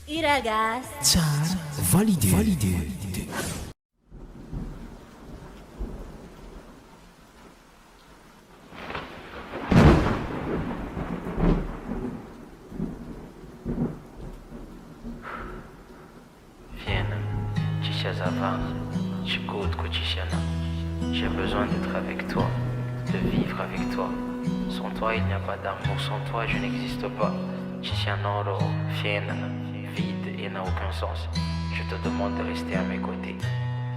I ragazzi. Tsara, validé. Viens, tu sais avant, je goûte que tu sais là. J'ai besoin d'être avec toi, de vivre avec toi. Sans toi, il n'y a pas d'amour, sans toi, je n'existe pas. Tu sais un oro, fienne, vide et n'a aucun sens. Je te demande de rester à mes côtés,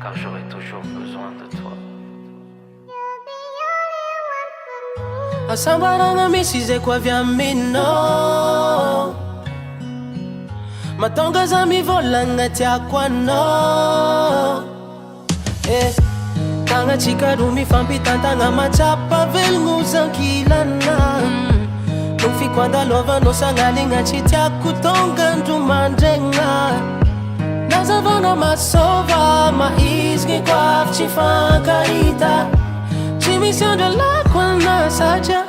car j'aurai toujours besoin de toi. Asambarana misize kwa vya mino matonga za mivolanga tia kwano tanga chikarumi fampitantanga machapa velnguzangilana nufi kwanda lova nosangalinga chitia kutonga ndumandrenga nazavana masova maizgi kwa chifankaita mission de la quando saja.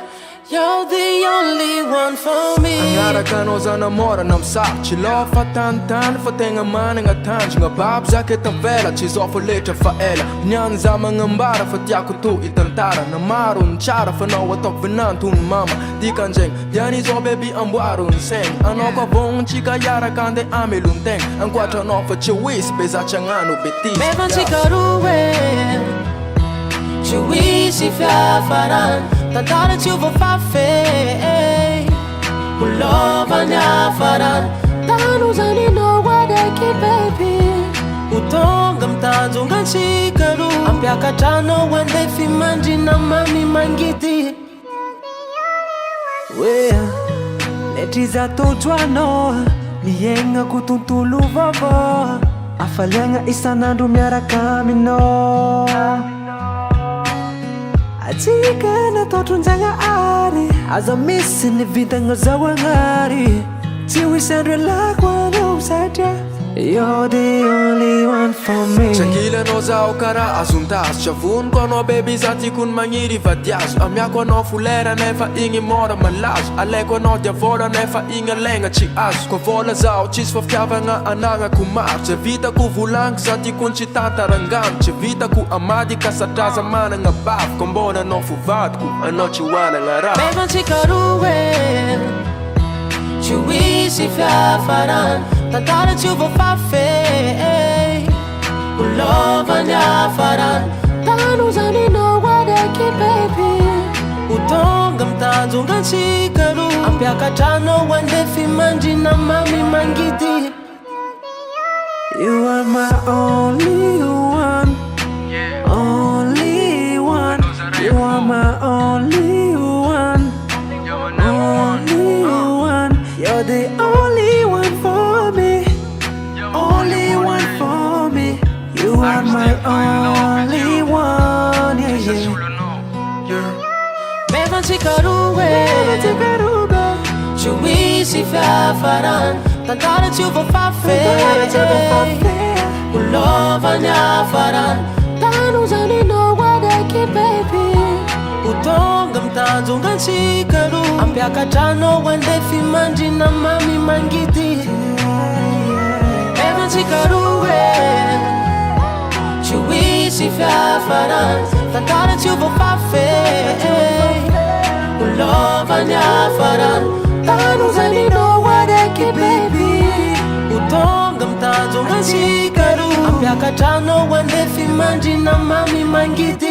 You're the only one for me. Angaraka no za namora namsaky Lô fa tantany fa tegna managna tanjogna Babo za ke tavela tsy zao fa letra fa ela Niany za magnambara fa tiako to itantara Na maro ny tsara fa nao ataoko venantony mama Dikanjegny diany zao baby amboaro ny saigny Anao koa vogny tsika iaraka ande amelony tegna Ankoatranao fa tsy hoisy be za tsy agnano betisy Mevantsika roe Tsy hoisy fiafarany Tantara tsy voafafy Ulovany hafarany Tanozanino wadaiky baby Utonga mtanjonga ntsika roa Ampiakatrano andefi mandrina mami mangity Wea, letry za tojoanao Miegna ko tontolo vaovao Afaliagna isan'andro miaraka aminao Atsika natotronjagna ary Aza misy ny vitagna zao agnary Tsy hoisy andro alako anao satria You're the only one for me Trangilanao zao kara azontazo Tsy avoniko anao baby za tikony magniry vadiazo Amiako anao folera nefa igny mora malazo Alaiko anao diavola nefa igny alaigna tsy azo Koa vola zao tsisy fa fitiavagna anagnako maro Tsy vitako volagno za tikony tsy tantarangano Tsy vitako amady ka satraza managna bavo Ko mbona anao fovadiko anao tsy hoanagna raha Mevantsika roe Tsy hoisy fiafarany Tantara tsy voafafy Ulovany hafarany Tanozanino wadaiky baby Utonga mtanjonga ntsika roa Ampiakatrano andefi mandrina mami mangity You are my only one Only one You are my only one Only one You're the only one for me Only one for me You are my only one Yeah Mevantsika roe Tsy hoisy fiafarany Tantara tsy voafafy Ulovany hafarany Tanozanino wadaiky baby Utonga mtanjonga ntsika roa Ampiakatrano andefi mandrina mami mangity Mevantsika roe Tsy hoisy fiafarany Tantara tsy voafafy Ulovany hafarany Tanozanino wadaiky baby Utonga mtanjonga ntsika roa Ampiakatrano andefi mandrina mami mangity